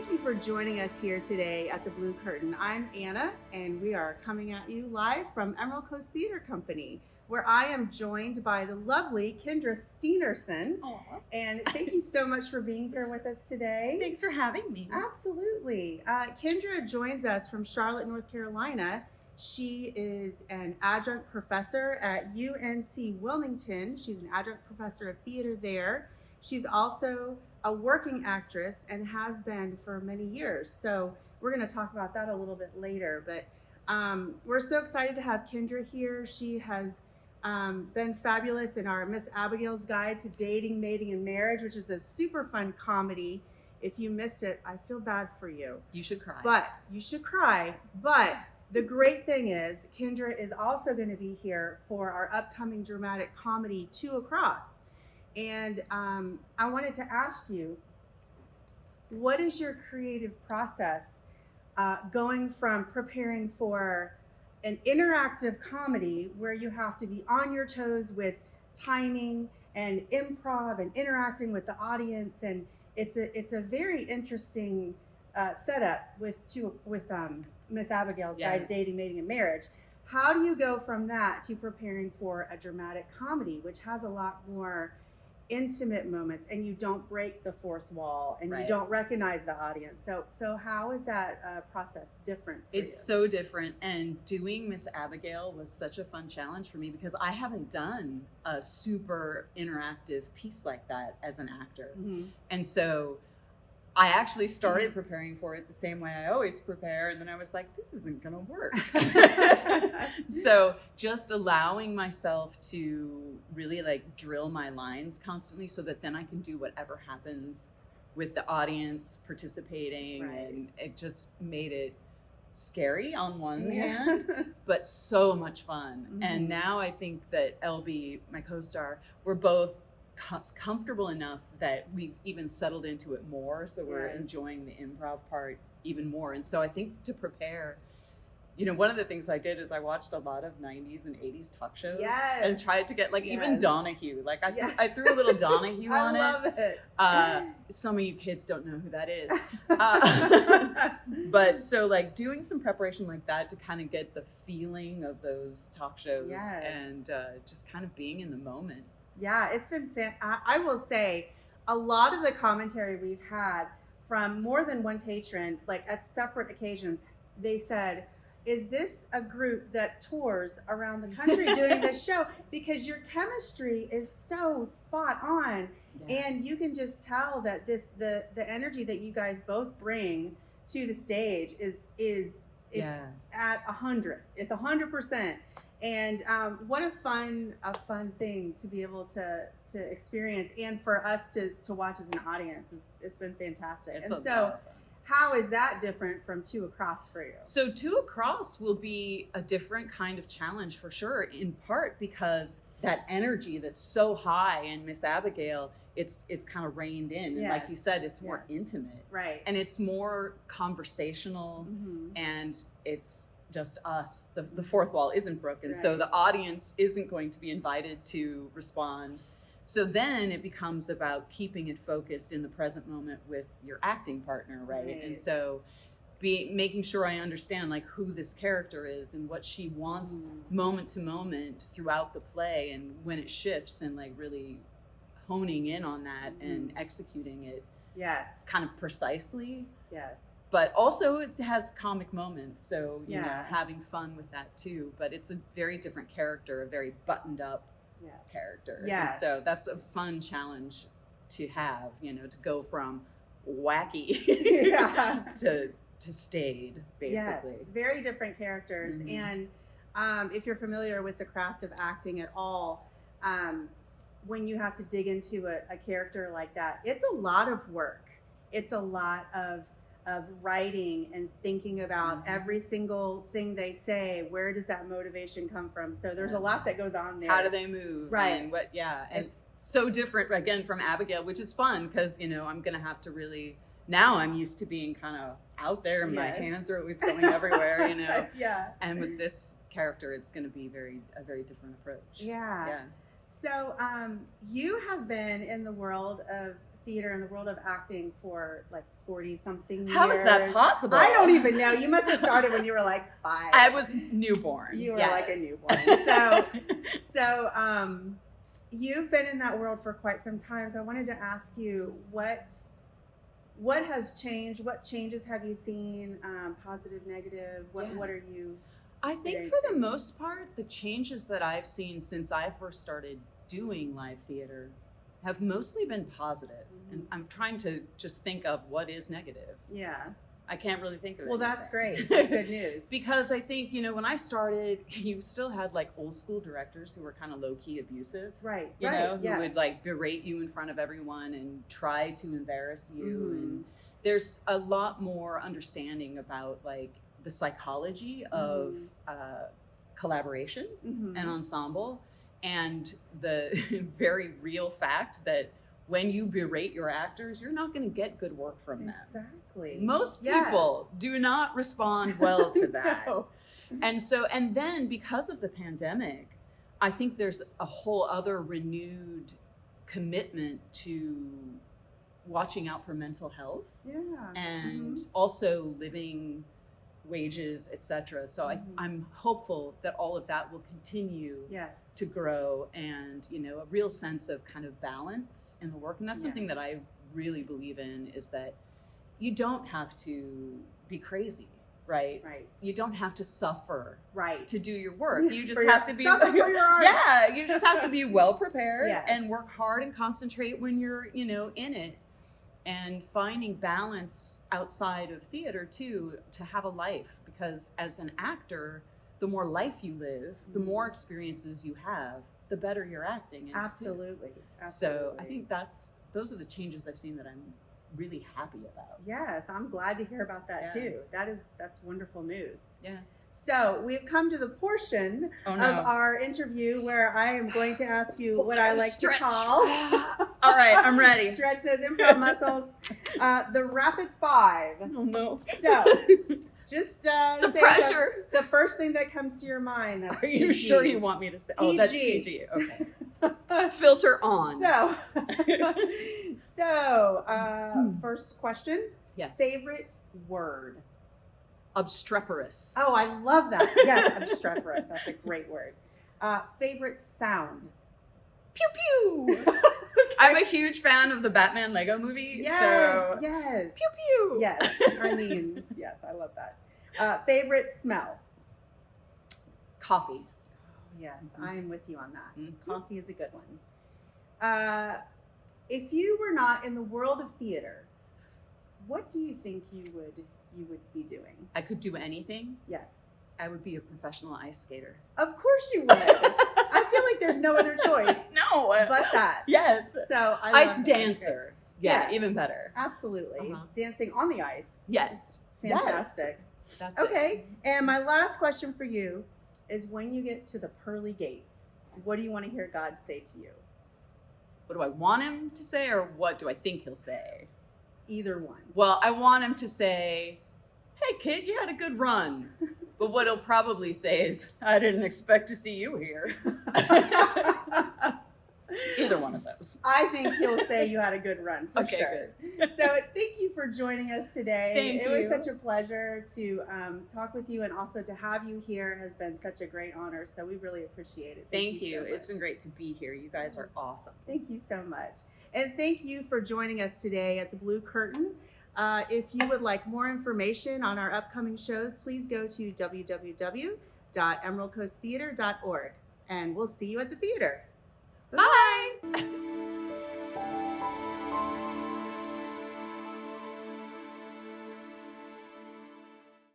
Thank you for joining us here today at the Blue Curtain. I'm Anna, and we are coming at you live from Emerald Coast Theater Company, where I am joined by the lovely Kindra Steenerson. Aw. And thank you so much for being here with us today. Thanks for having me. Absolutely. Kindra joins us from Charlotte, North Carolina. She is an adjunct professor at UNC Wilmington. She's an adjunct professor of theater there. She's also a working actress and has been for many years. So we're going to talk about that a little bit later. But we're so excited to have Kindra here. She has been fabulous in our Miss Abigail's Guide to Dating, Mating, and Marriage, which is a super fun comedy. If you missed it, I feel bad for you. You should cry. But you should cry. But the great thing is, Kindra is also going to be here for our upcoming dramatic comedy, Two Across. And I wanted to ask you, what is your creative process going from preparing for an interactive comedy where you have to be on your toes with timing and improv and interacting with the audience, and it's a very interesting setup with Miss Abigail's Guide to Dating, Mating, and Marriage. How do you go from that to preparing for a dramatic comedy, which has a lot more intimate moments, and you don't break the fourth wall, and you don't recognize the audience? So how is that process different for you? It's so different, and doing Miss Abigail was such a fun challenge for me because I haven't done a super interactive piece like that as an actor. Mm-hmm. And so I actually started preparing for it the same way I always prepare, and then I was like, this isn't gonna work. So just allowing myself to really like drill my lines constantly so that then I can do whatever happens with the audience participating. Right. And it just made it scary on one hand, but so much fun. Mm-hmm. And now I think that LB, my co-star, we're both comfortable enough that we've even settled into it more, so we're enjoying the improv part even more. And so I think to prepare, one of the things I did is I watched a lot of 90s and 80s talk shows and tried to get even Donahue. Like I threw a little Donahue on it. I love it. Some of you kids don't know who that is. But so like doing some preparation like that to kind of get the feeling of those talk shows and just kind of being in the moment. Yeah, it's been I will say a lot of the commentary we've had from more than one patron, like at separate occasions, they said, is this a group that tours around the country doing this show? Because your chemistry is so spot on. Yeah. And you can just tell that the energy that you guys both bring to the stage is at 100. It's 100%. And what a fun thing to be able to experience, and for us to watch as an audience. It's been fantastic. And so how is that different from Two Across for you? So Two Across will be a different kind of challenge for sure, in part because that energy that's so high in Miss Abigail, it's kind of reined in. And like you said, it's more intimate. Right. And it's more conversational, and it's just us. The fourth wall isn't broken, so the audience isn't going to be invited to respond. So then it becomes about keeping it focused in the present moment with your acting partner, right? And so making sure I understand like who this character is and what she wants moment to moment throughout the play, and when it shifts, and like really honing in on that and executing it kind of precisely. But also it has comic moments, so you know, having fun with that too. But it's a very different character, a very buttoned up character. And so that's a fun challenge to have, to go from wacky to staid, basically. Yes, very different characters. And if you're familiar with the craft of acting at all, when you have to dig into a character like that, it's a lot of work. It's a lot of writing and thinking about every single thing they say. Where does that motivation come from? So there's a lot that goes on there. How do they move? Right. And what, and it's so different, again, from Abigail, which is fun because, I'm going to have to really, now I'm used to being kind of out there and my hands are always going everywhere, And with this character, it's going to be a very different approach. Yeah. So you have been in the world of theater and the world of acting for like 40 something years. How is that possible? I don't even know. You must have started when you were like 5. I was newborn. You were yes. like a newborn. So you've been in that world for quite some time. So I wanted to ask you what has changed? What changes have you seen? Positive, negative? What are you? I think for the most part, the changes that I've seen since I first started doing live theater have mostly been positive. Mm-hmm. And I'm trying to just think of what is negative. Yeah. I can't really think of it. Well, that's great. That's good news. Because I think, when I started, you still had like old school directors who were kind of low key abusive. Right. You know, who yes. would like berate you in front of everyone and try to embarrass you. Mm-hmm. And there's a lot more understanding about like the psychology of collaboration Mm-hmm. and ensemble, and the very real fact that when you berate your actors, you're not going to get good work from them. Exactly. Most people do not respond well to that. No. And then because of the pandemic, I think there's a whole other renewed commitment to watching out for mental health and also living wages, etc. So I'm hopeful that all of that will continue to grow, and a real sense of kind of balance in the work. And that's something that I really believe in, is that you don't have to be crazy, right? You don't have to suffer to do your work. You just have to be suffer for your art. Yeah, you just have to be well prepared Yes. and work hard and concentrate when you're in it. And finding balance outside of theater too, to have a life, because as an actor, the more life you live, the more experiences you have, the better your acting is. Absolutely. So I think those are the changes I've seen that I'm really happy about. Yes, I'm glad to hear about that too. That's wonderful news. Yeah. So we've come to the portion of our interview where I am going to ask you what I like to call. All right, I'm ready. Stretch those improv muscles. The rapid 5. Oh no. So just the say pressure. The first thing that comes to your mind. That's Are you PG. sure you want me to say? Oh, that's PG. Okay. Filter on. So first question. Yes. Favorite word. Obstreperous. Oh, I love that. Yes, obstreperous. That's a great word. Favorite sound. Pew pew. I'm a huge fan of the Batman Lego movie. Yes. So Yes. Pew pew. Yes. I mean, yes, I love that. Favorite smell. Coffee. Yes, I am with you on that. Mm-hmm. Coffee is a good one. If you were not in the world of theater, what do you think you would be doing? I could do anything. Yes. I would be a professional ice skater. Of course you would. I feel like there's no other choice. No. But that. Yes. So ice dancer. Yeah, even better. Absolutely. Dancing on the ice. Yes. Fantastic. Yes. That's okay. And my last question for you is, when you get to the pearly gates, what do you want to hear God say to you? What do I want him to say, or what do I think he'll say? Either one. Well, I want him to say, "Hey kid, you had a good run." But what he'll probably say is, "I didn't expect to see you here." Either one of those. I think he'll say you had a good run for okay, sure. Good. So thank you for joining us today. Thank you. It was such a pleasure to talk with you, and also to have you here has been such a great honor. So we really appreciate it. Thank you. So It's been great to be here. You guys are awesome. Thank you so much. And thank you for joining us today at the Blue Curtain. If you would like more information on our upcoming shows, please go to www.emeraldcoasttheater.org, and we'll see you at the theater. Bye.